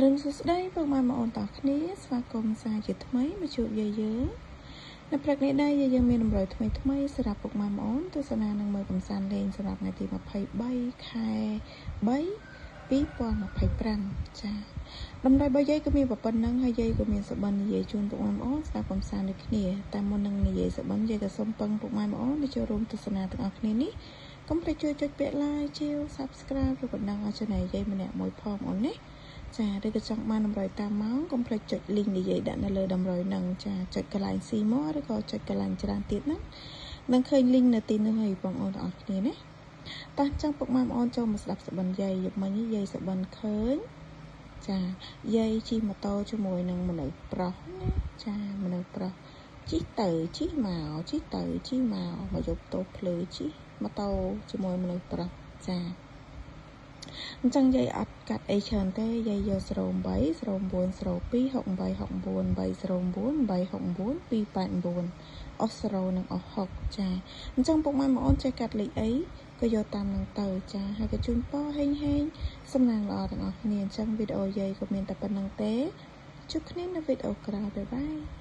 រុនសុស្ដីពុកម៉ែបងប្អូនទាំងគ្នាស្វាគមន៍សាជាថ្មីមកជួបយាយយើងនៅព្រឹកនេះដែរយាយយើងមានតម្រូវថ្មីសម្រាប់ពុកម៉ែបងប្អូនទស្សនានឹងមើលកំសាន្តលេងសម្រាប់ថ្ងៃទី23ខែ3 2025ចាតម្រូវរបស់យាយក៏មានប៉ុណ្ណឹងហើយយាយក៏មានសបិននិយាយជូនពុកម៉ែបងប្អូនស្ដាប់កំសាន្តដូចគ្នាតែមុននឹងនិយាយសបិនយាយក៏សូមពឹងពុកម៉ែបងប្អូនដែលចូលរួមទស្សនាទាំងអស់គ្នានេះកុំភ្លេចជួយចុចពាក្យ like ជាវ subscribe ឬក៏ដល់ channel យាយម្នាក់មួយផងអូនណាចាឬក៏ចង់បានតម្រូវតាមម៉ោងកុំភ្លេចចុច link ដែលយាយដាក់នៅលើតម្រូវហ្នឹងចាចុចកន្លែង see more ឬក៏ចុចកន្លែងច្រើនទៀតហ្នឹងនឹងឃើញ link នៅទីនោះហើយបងប្អូនទាំងអស់គ្នាណាតោះចង់ពុកម៉ែបងប្អូនចូលមកស្ដាប់សបិនយាយយប់មិញយាយសបិនឃើញចាយាយជិះម៉ូតូជាមួយនឹងមនុស្សប្រុសណាចាមនុស្សប្រុសជិះទៅជិះមកជិះទៅជិះមកយកតូបភ្លឺជិះម៉ូតូជាមួយមនុស្សប្រុសចាអញ្ចឹងយាយអត់កាត់អីច្រើនទេយាយយក08 09 02 68 64 809 869 289អស់0និងអស់6ចាអញ្ចឹងពុកម៉ែបងប្អូនចេះកាត់លេខអីក៏យកតាមនឹងទៅចាហើយក៏ជូនពរហេងសំណាងល្អទាំងអស់គ្នាអញ្ចឹងវីដេអូយាយក៏មានតែប៉ុណ្្នឹងទេជួបគ្នានៅវីដេអូក្រោយបាយ